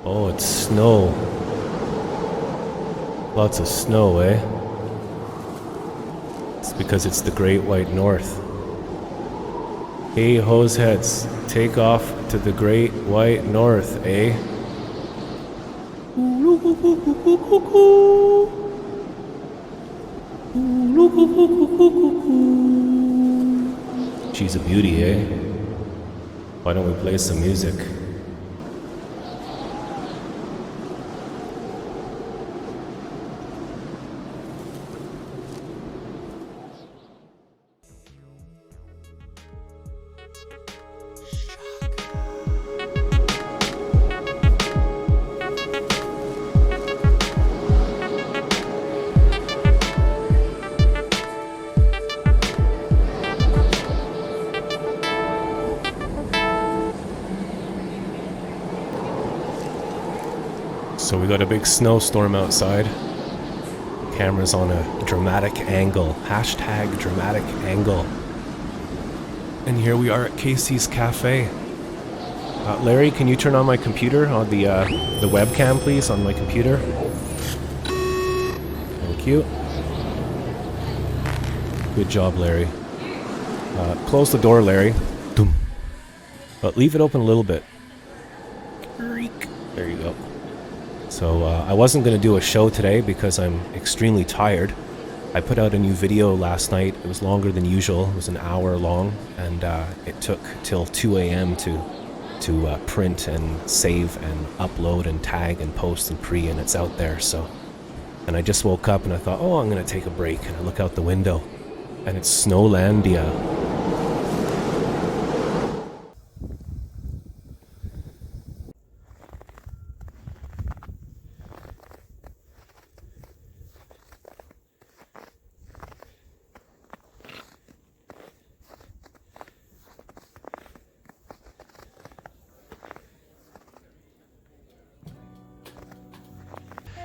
Oh, it's snow. Lots of snow, eh? It's because it's the Great White North. Hey, hoseheads, take off to the Great White North, eh? She's a beauty, eh? Why don't we play some music? So we got a big snowstorm outside. Camera's on a dramatic angle. Hashtag dramatic angle. And here we are at Casey's Cafe. Larry, can you turn on my computer, on the webcam, please, on my computer? Thank you. Good job, Larry. Close the door, Larry. Doom. But leave it open a little bit. There you go. So I wasn't going to do a show today because I'm extremely tired. I put out a new video last night. It was longer than usual. It was an hour long, and it took till 2 a.m. to print and save and upload and tag and post and and it's out there. So, and I just woke up and I thought, oh, I'm going to take a break. And I look out the window, and it's Snowlandia.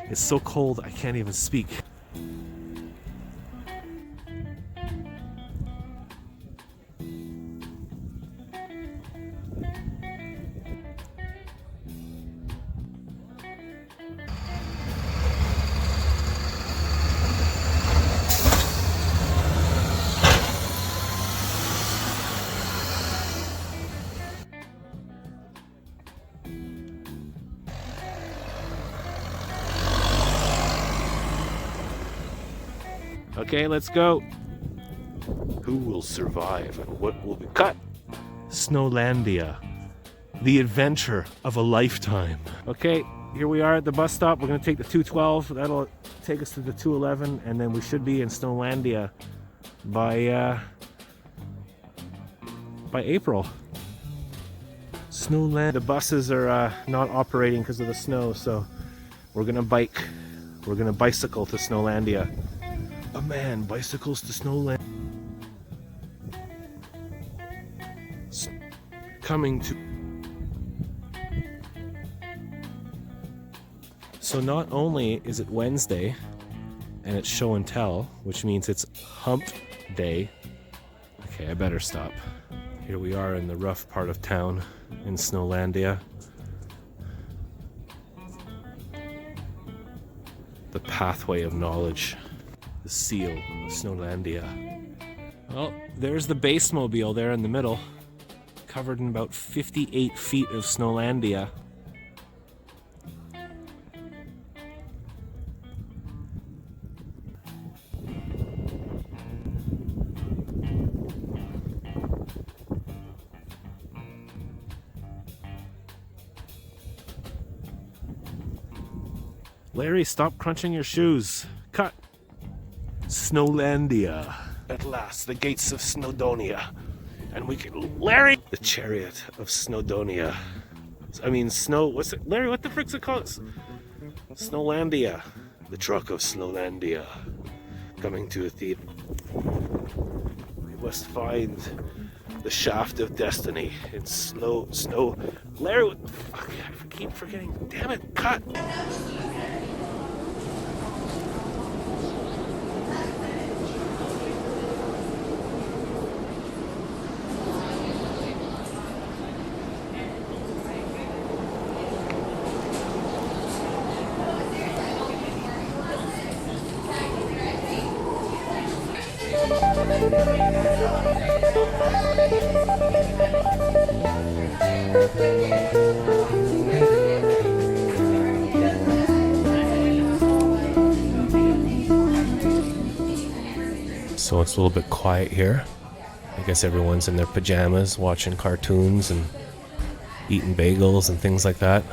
It's so cold I can't even speak. Okay, let's go. Who will survive and what will be cut? Snowlandia. The adventure of a lifetime. Okay, here we are at the bus stop. We're gonna take the 212. That'll take us to the 211, and then we should be in Snowlandia by April. Snowland. The buses are not operating because of the snow, so we're gonna bike. We're gonna bicycle to Snowlandia. A man bicycles to Snowland. Coming to. So not only is it Wednesday and it's show and tell, which means it's hump day. Okay, I better stop. Here we are in the rough part of town in Snowlandia. The pathway of knowledge. The seal of Snowlandia. Oh, there's the base mobile there in the middle, covered in about 58 feet of Snowlandia. Larry, stop crunching your shoes. Cut. Snowlandia. At last, the gates of Snowdonia. And we can... Larry! The chariot of Snowdonia. I mean, what's it? Larry, what the frick's it called? Snowlandia. The truck of Snowlandia. Coming to a theater. We must find the shaft of destiny in snow. Larry, what the fuck? I keep forgetting. Damn it, cut! So it's a little bit quiet here. I guess everyone's in their pajamas watching cartoons and eating bagels and things like that.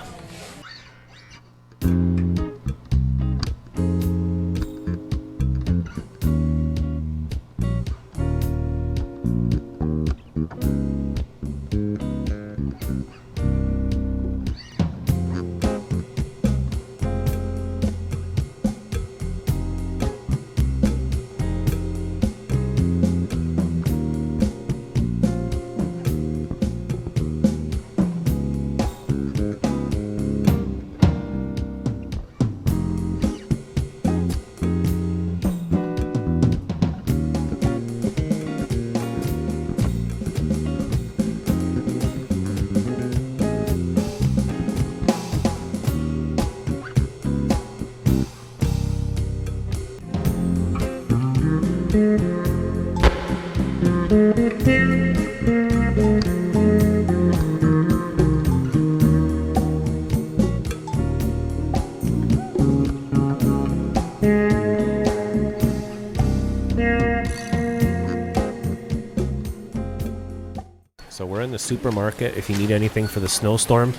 So we're in the supermarket. If you need anything for the snowstorm,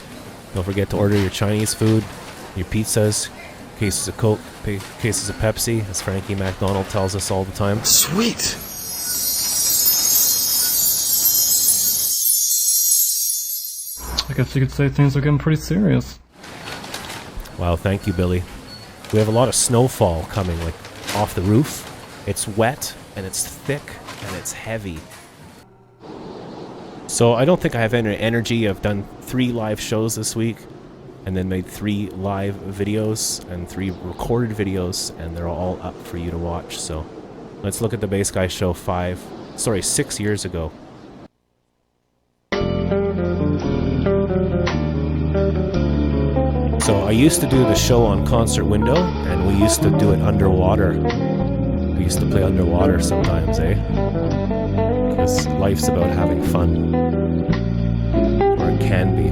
don't forget to order your Chinese food, your pizzas, cases of Coke, cases of Pepsi, as Frankie MacDonald tells us all the time. Sweet! I guess you could say things are getting pretty serious. Wow, thank you, Billy. We have a lot of snowfall coming, like, off the roof. It's wet, and it's thick, and it's heavy. So I don't think I have any energy. I've done 3 live shows this week, and then made 3 live videos and 3 recorded videos, and they're all up for you to watch. So let's look at the Bass Guy show 6 years ago. So I used to do the show on Concert Window, and we used to do it underwater. We used to play underwater sometimes, eh? Because life's about having fun. Or it can be.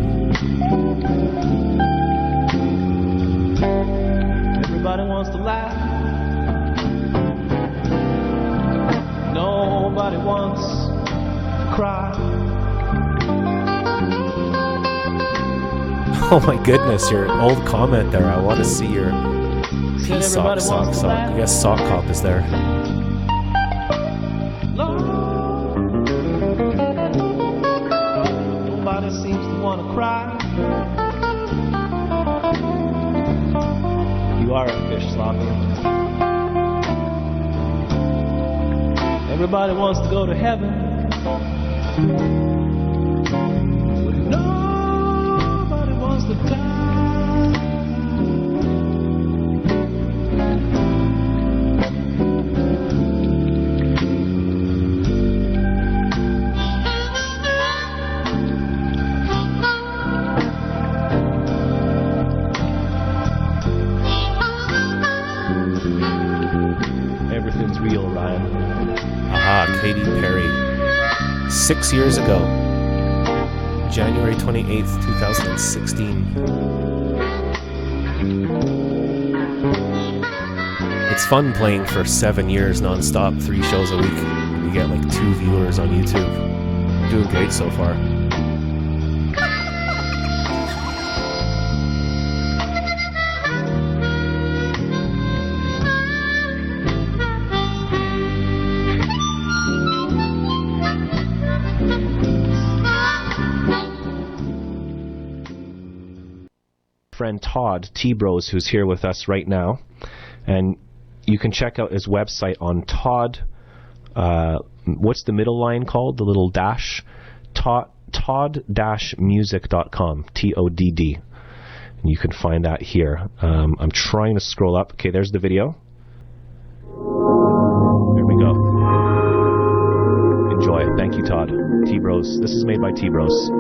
Everybody wants to laugh. Nobody wants to cry. Oh my goodness, your old comment there. I want to see your sock. I guess Sock Cop is there. Nobody seems to want to cry. You are a fish, Sloppy. Everybody wants to go to heaven. Nobody wants to die. Everything's real, Ryan. Aha, Katy Perry. 6 years ago. January 28th, 2016. It's fun playing for 7 years non-stop, 3 shows a week. You get like 2 viewers on YouTube. I'm doing great so far. Friend Todd T-Bros, who's here with us right now, and you can check out his website on Todd. What's the middle line called? The little dash. Todd-music.com. TODD. And you can find that here. I'm trying to scroll up. Okay, there's the video. Here we go. Enjoy. Thank you, Todd. T-Bros. This is made by T-Bros.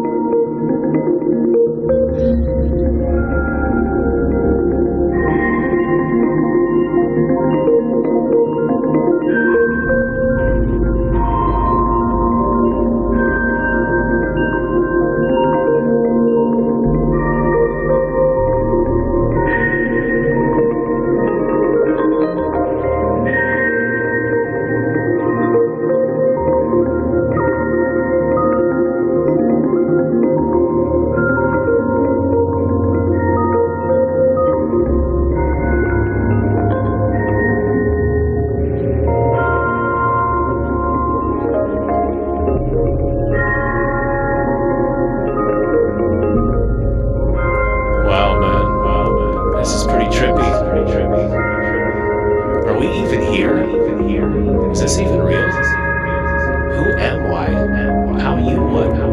Is this even real? Who am I? How you what?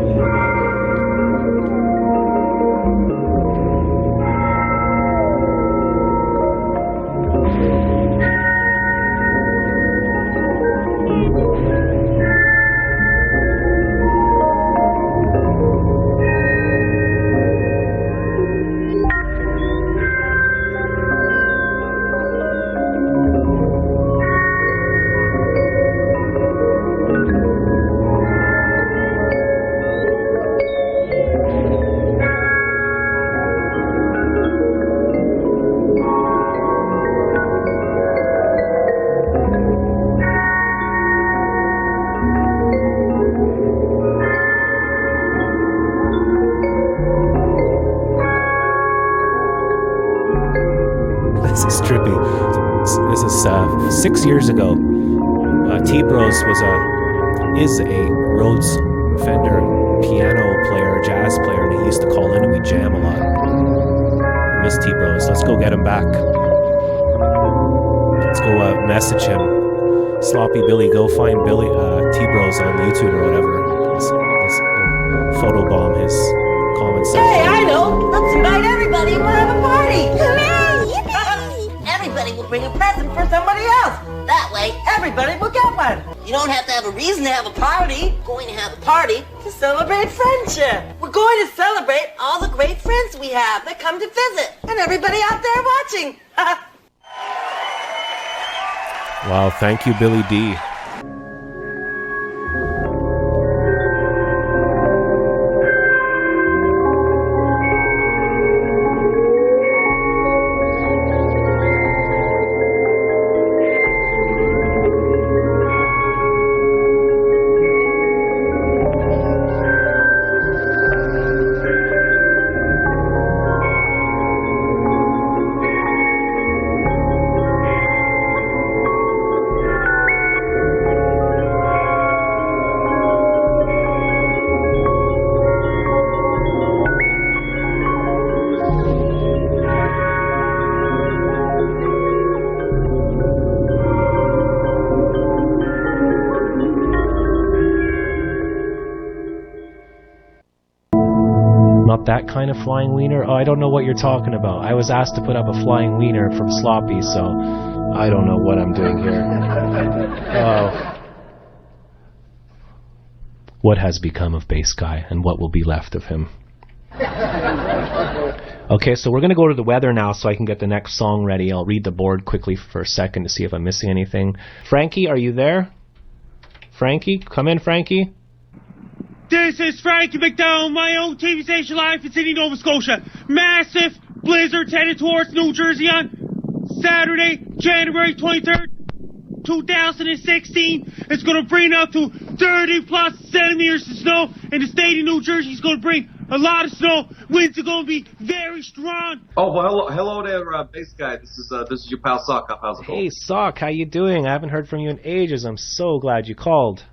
This is trippy. This is 6 years ago. T-Bros is a Rhodes Fender piano player, jazz player, and he used to call in and we jam a lot. I miss T-Bros. Let's go get him back. Let's go message him. Sloppy Billy, go find Billy T-Bros on YouTube or whatever. Let's photobomb his comments. Hey, I know! Let's invite everybody and we'll have a party! Hooray! Everybody will bring a present for somebody else. That way, everybody will get one. You don't have to have a reason to have a party. We're going to have a party to celebrate friendship. We're going to celebrate all the great friends we have that come to visit. And everybody out there watching. Wow, thank you, Billy D. Not that kind of flying wiener? Oh, I don't know what you're talking about. I was asked to put up a flying wiener from Sloppy, so I don't know what I'm doing here. What has become of Bass Guy, and what will be left of him? Okay, so we're going to go to the weather now so I can get the next song ready. I'll read the board quickly for a second to see if I'm missing anything. Frankie, are you there? Frankie? Come in, Frankie. This is Frankie McDowell, my own TV station live in Sydney, Nova Scotia. Massive blizzard headed towards New Jersey on Saturday, January 23rd, 2016. It's going to bring up to 30 plus centimeters of snow in the state of New Jersey. It's going to bring a lot of snow. Winds are going to be very strong. Oh, well, hello there, Bass Guy. This is your pal Sock. How's it going? Hey, Sock, how you doing? I haven't heard from you in ages. I'm so glad you called.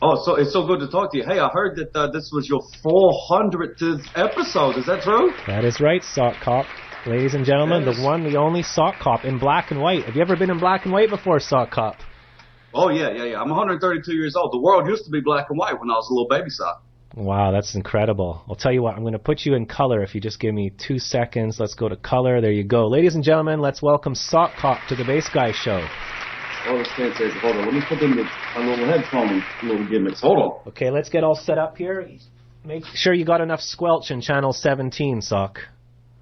Oh, so it's so good to talk to you. Hey, I heard that this was your 400th episode. Is that true? That is right, Sock Cop. Ladies and gentlemen, the one, the only Sock Cop in black and white. Have you ever been in black and white before, Sock Cop? Oh, yeah. I'm 132 years old. The world used to be black and white when I was a little baby Sock. Wow, that's incredible. I'll tell you what, I'm going to put you in color if you just give me 2 seconds. Let's go to color. There you go. Ladies and gentlemen, let's welcome Sock Cop to the Bass Guy Show. Oh, it's fantastic. Hold on. Let me put in a little headphone, little gimmicks. Hold on. Okay, let's get all set up here. Make sure you got enough squelch in channel 17, Sock.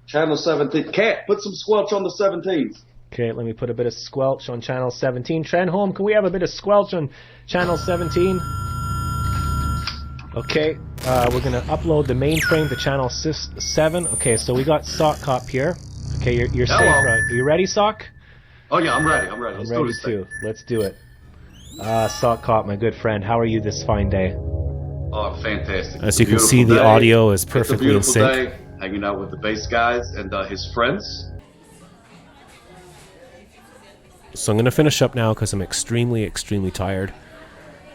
Channel 17. Cat, put some squelch on the 17s. Okay, let me put a bit of squelch on channel 17. Trenholm, can we have a bit of squelch on channel 17? Okay, we're going to upload the mainframe to channel 7. Okay, so we got Sock Cop here. Okay, you're safe, right? Are you ready, Sock? Oh, yeah, I'm ready. Let's ready too. Let's do it. Sock Cop, my good friend, how are you this fine day? Oh, fantastic. As you can see, the audio is perfectly in sync. Day, hanging out with the Bass Guys and his friends. So I'm going to finish up now because I'm extremely, extremely tired.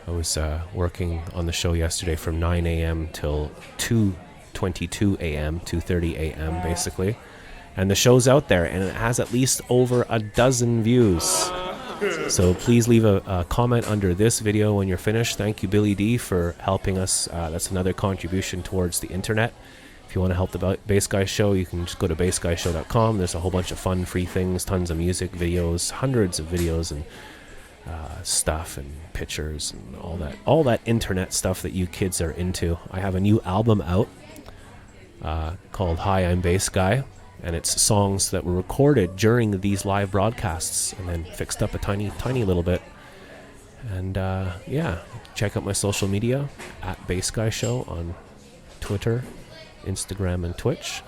I was working on the show yesterday from 9 a.m. till 2:22 a.m., 2:30 a.m. basically. And the show's out there, and it has at least over 12 views. So please leave a comment under this video when you're finished. Thank you, Billy D, for helping us. That's another contribution towards the internet. If you want to help the Bass Guy Show, you can just go to bassguyshow.com. There's a whole bunch of fun, free things, tons of music, videos, hundreds of videos, and stuff, and pictures, and all that internet stuff that you kids are into. I have a new album out called Hi, I'm Bass Guy, and it's songs that were recorded during these live broadcasts and then fixed up a tiny little bit. And yeah, check out my social media at Bass Guy Show on Twitter, Instagram, and Twitch.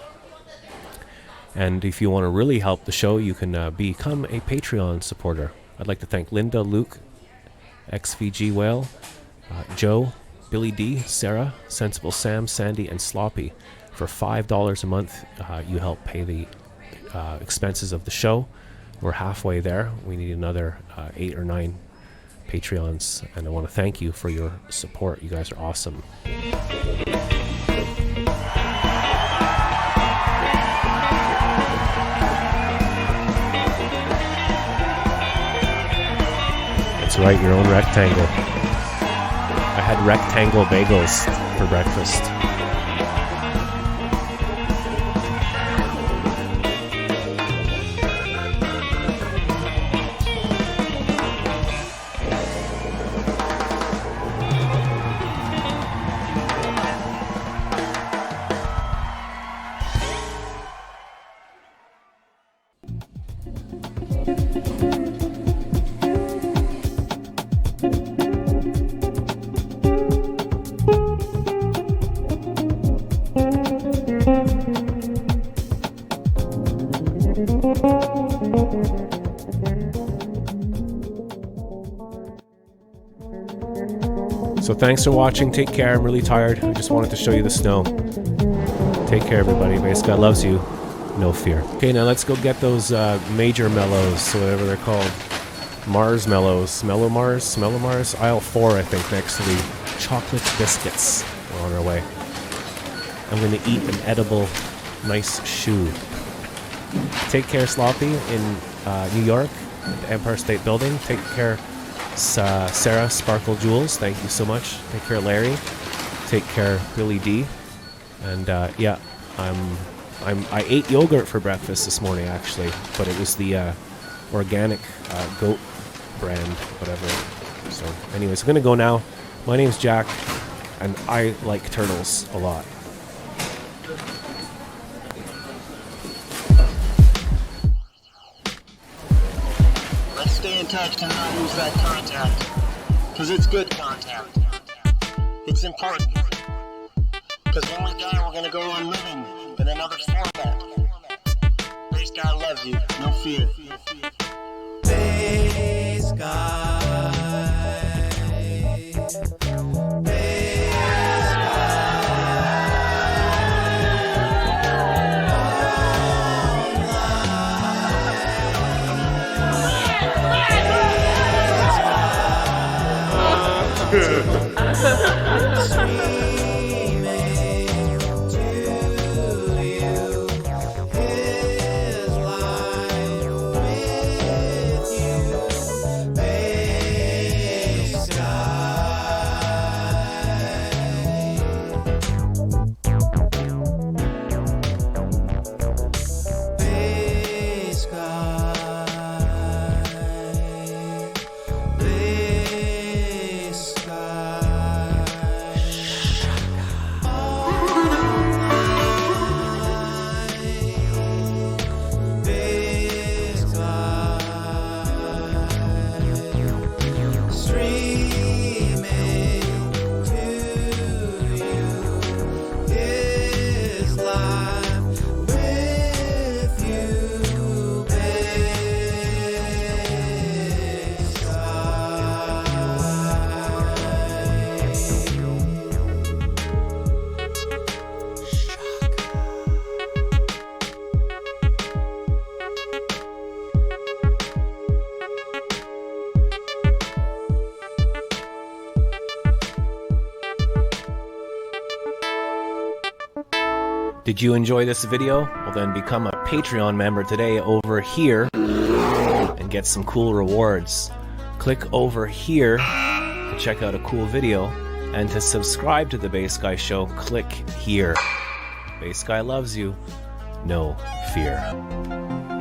And if you want to really help the show, you can become a Patreon supporter. I'd like to thank Linda, Luke, XVG Whale, Joe, Billy D, Sarah, Sensible Sam, Sandy, and Sloppy. For $5 a month, you help pay the expenses of the show. We're halfway there. We need another 8 or 9 Patreons, and I want to thank you for your support. You guys are awesome. That's right, your own rectangle. I had rectangle bagels for breakfast. So thanks for watching. Take care. I'm really tired. I just wanted to show you the snow. Take care, everybody. Bass Guy loves you. No fear. Okay, now let's go get those major mellows, or whatever they're called. Mars mellows. Mellow Mars? Aisle 4, I think, next to the chocolate biscuits. We're on our way. I'm going to eat an edible, nice shoe. Take care, Sloppy, in New York, at the Empire State Building. Take care, Sarah Sparkle Jules. Thank you so much. Take care, Larry. Take care, Billy D. And yeah, I ate yogurt for breakfast this morning, actually, but it was the organic goat brand, whatever. So anyways, I'm gonna go now. My name's Jack, and I like turtles a lot. Let's stay in touch to not lose that contact, because it's good contact. It's important, because when we die, we're going to go on living in another format. Bass Guy loves you, no fear. Bass Guy. Did you enjoy this video? Well, then become a Patreon member today over here and get some cool rewards. Click over here to check out a cool video, and to subscribe to the Bass Guy Show, click here. Bass Guy loves you. No fear.